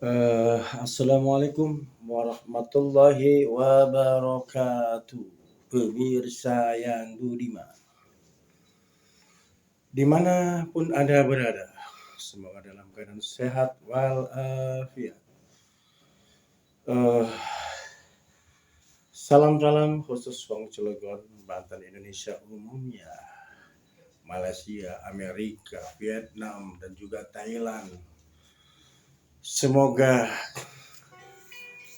Assalamualaikum warahmatullahi wabarakatuh. Pemirsa yang budiman, dimanapun Anda berada, semoga dalam keadaan sehat walafiat. Salam-salam khusus Wong Cilegon, Banten, Indonesia umumnya, Malaysia, Amerika, Vietnam, dan juga Thailand. Semoga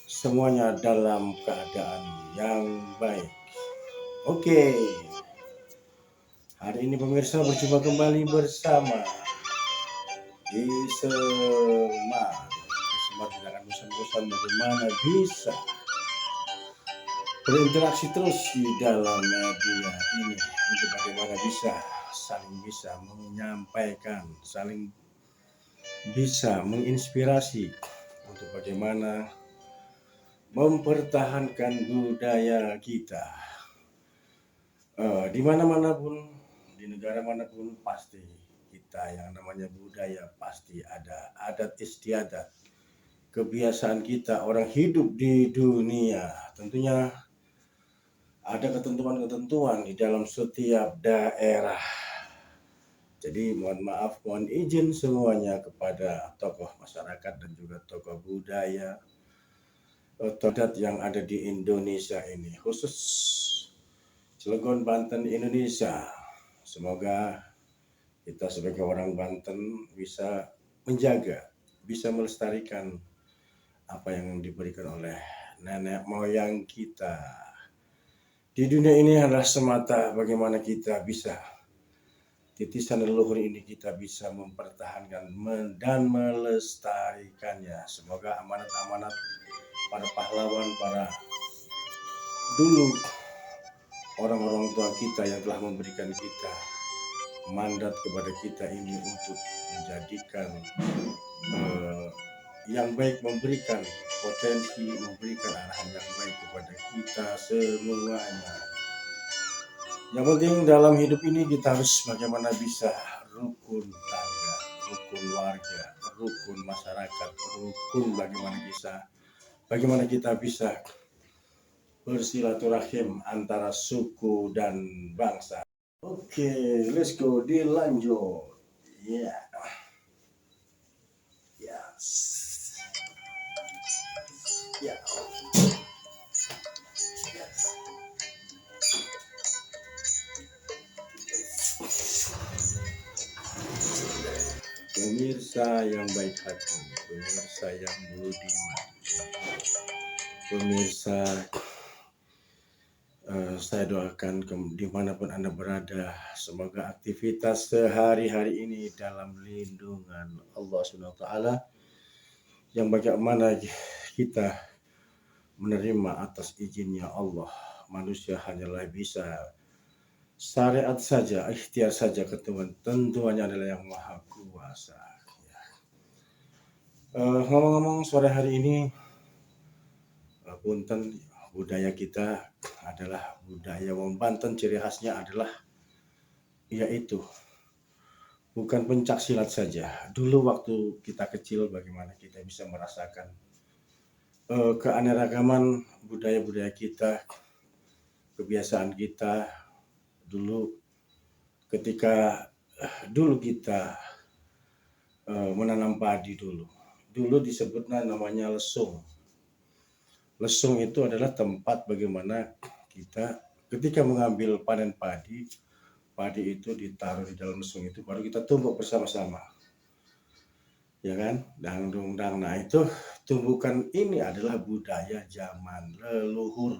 semuanya dalam keadaan yang baik. Oke, hari ini pemirsa berjumpa kembali bersama Ismar. Ismar tidak akan bosan-bosan bagaimana bisa berinteraksi terus di dalam media ini untuk bagaimana bisa menyampaikan, saling bisa menginspirasi untuk bagaimana mempertahankan budaya kita. Di mana-mana pun, di negara manapun pasti kita yang namanya budaya pasti ada adat istiadat, kebiasaan kita orang hidup di dunia. Tentunya ada ketentuan-ketentuan di dalam setiap daerah. Jadi mohon maaf, mohon izin semuanya kepada tokoh masyarakat dan juga tokoh budaya adat yang ada di Indonesia ini, khusus Cilegon, Banten, Indonesia. Semoga kita sebagai orang Banten bisa menjaga, bisa melestarikan apa yang diberikan oleh nenek moyang kita. Di dunia ini adalah semata bagaimana kita bisa titisan leluhur ini kita bisa mempertahankan dan melestarikannya. Semoga amanat-amanat para pahlawan, para dulu orang-orang tua kita yang telah memberikan kita mandat kepada kita ini untuk menjadikan yang baik, memberikan potensi, memberikan arahan yang baik kepada kita semuanya. Yang penting dalam hidup ini kita harus bagaimana bisa rukun tangga, rukun warga, rukun masyarakat, rukun bagaimana kita bisa bersilaturahim antara suku dan bangsa. Oke, let's go, dilanjut. Yeah. Yes. Yeah. Yes. Pemirsa yang baik hati, pemirsa yang budiman, pemirsa, saya doakan dimanapun Anda berada, semoga aktivitas sehari-hari ini dalam lindungan Allah SWT, yang bagaimana kita menerima atas izinnya Allah. Manusia hanyalah bisa syariat saja, ikhtiar saja, tentuannya adalah yang maha kuasa. Ngomong-ngomong sore hari ini, punten, budaya kita adalah budaya Wong Banten, ciri khasnya adalah yaitu bukan pencak silat saja. Dulu waktu kita kecil bagaimana kita bisa merasakan keanekaragaman budaya-budaya kita, kebiasaan kita dulu ketika kita menanam padi dulu disebutnya namanya lesung. Lesung itu adalah tempat bagaimana kita ketika mengambil panen padi itu ditaruh di dalam lesung itu, baru kita tumbuk bersama-sama. Ya kan? Dangdung-dang. Nah, itu tumbukan ini adalah budaya zaman leluhur.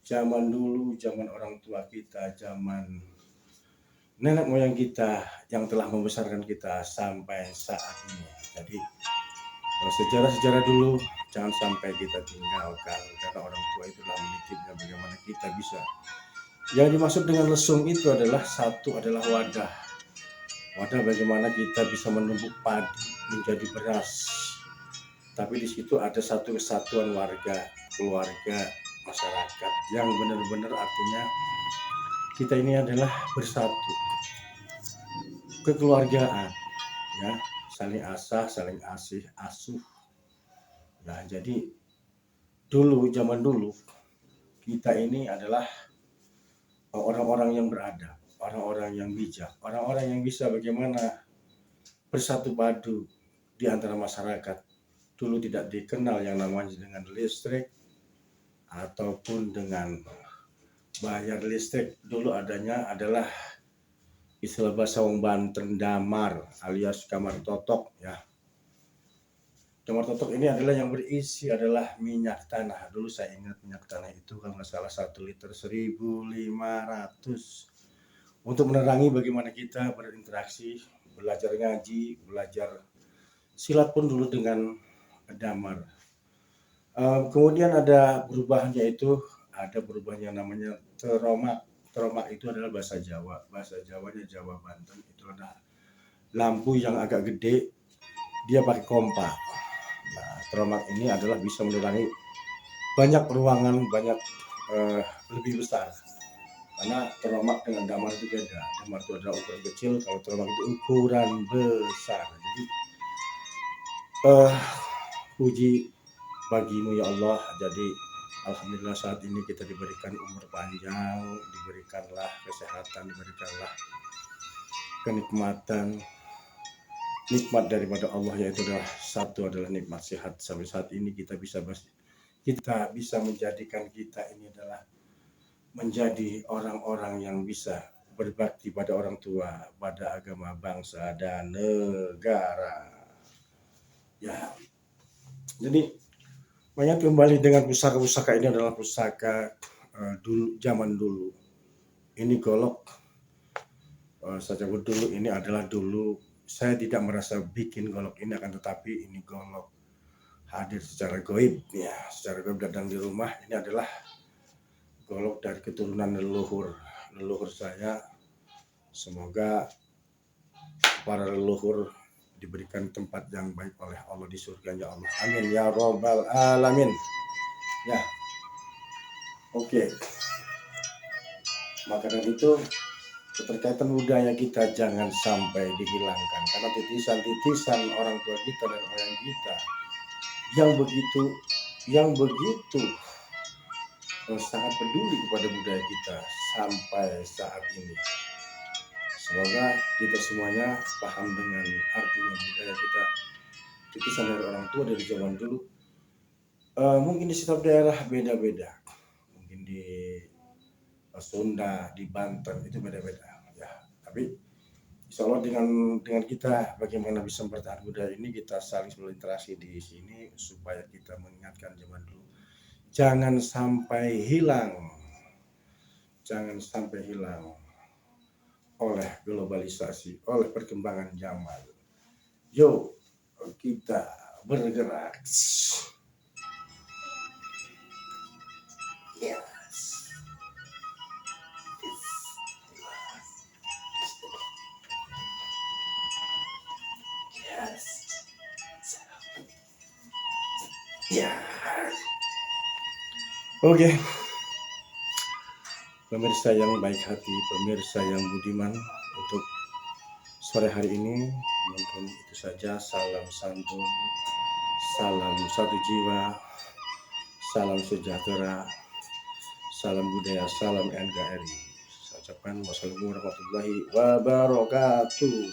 Zaman dulu, zaman orang tua kita, zaman nenek moyang kita yang telah membesarkan kita sampai saat ini. Jadi sejarah-sejarah dulu jangan sampai kita tinggalkan, karena orang tua itu telah menitipnya bagaimana kita bisa. Yang dimaksud dengan lesung itu adalah wadah bagaimana kita bisa menumbuk padi menjadi beras. Tapi di situ ada satu kesatuan keluarga, masyarakat yang benar-benar artinya kita ini adalah bersatu, kekeluargaan, ya, saling asah, saling asuh, Nah, jadi dulu, zaman dulu, kita ini adalah orang-orang yang beradab, orang-orang yang bijak, orang-orang yang bisa bagaimana bersatu padu di antara masyarakat. Dulu tidak dikenal yang namanya dengan listrik ataupun dengan bayar listrik. Dulu adanya adalah istilah bahasa wong Banten damar alias kamar totok ya. Kamar totok ini adalah yang berisi adalah minyak tanah. Dulu saya ingat minyak tanah itu kalau nggak salah 1 liter 1.500 untuk menerangi bagaimana kita berinteraksi, belajar ngaji, belajar silat pun dulu dengan damar. Kemudian ada perubahannya itu, ada perubahan yang namanya teromak. Teromak itu adalah bahasa Jawa. Bahasa Jawanya Jawa Banten. Itu ada lampu yang agak gede, dia pakai kompa. Nah, teromak ini adalah bisa menerangi banyak ruangan, banyak lebih besar. Karena teromak dengan damar itu beda. Damar itu adalah ukuran kecil, kalau teromak itu ukuran besar. Jadi puji bagimu ya Allah. Jadi alhamdulillah saat ini kita diberikan umur panjang, diberikanlah kesehatan, diberikanlah kenikmatan. Nikmat daripada Allah yaitu adalah nikmat sehat. Sampai saat ini kita bisa menjadikan kita ini adalah menjadi orang-orang yang bisa berbakti pada orang tua, pada agama, bangsa dan negara. Ya. Jadi banyak kembali dengan pusaka-pusaka ini adalah pusaka dulu, zaman dulu. Ini golok saja dulu, ini adalah dulu. Saya tidak merasa bikin golok ini, akan tetapi ini golok hadir secara gaib ya, secara gaib datang di rumah. Ini adalah golok dari keturunan leluhur saya. Semoga para leluhur diberikan tempat yang baik oleh Allah di surganya Allah. Amin ya robbal alamin. Ya, oke. Maka dari itu keterkaitan budaya kita jangan sampai dihilangkan, karena titisan-titisan orang tua kita dan orang kita yang begitu sangat peduli kepada budaya kita sampai saat ini. Semoga kita semuanya paham dengan artinya budaya kita, titisan dari orang tua dari zaman dulu. Mungkin di setiap daerah beda-beda, mungkin di Sunda, di Banten itu beda-beda ya. Tapi insya Allah dengan kita bagaimana bisa mempertahankan budaya ini, kita saling berinteraksi di sini supaya kita mengingatkan zaman dulu. Jangan sampai hilang oleh globalisasi, oleh perkembangan zaman. Yuk kita bergerak. Yes. Ya. Oke. Pemirsa yang baik hati, pemirsa yang budiman, untuk sore hari ini mungkin itu saja. Salam santun, salam satu jiwa, salam sejahtera, salam budaya, salam NKRI. Saya ucapkan wassalamualaikum warahmatullahi wabarakatuh.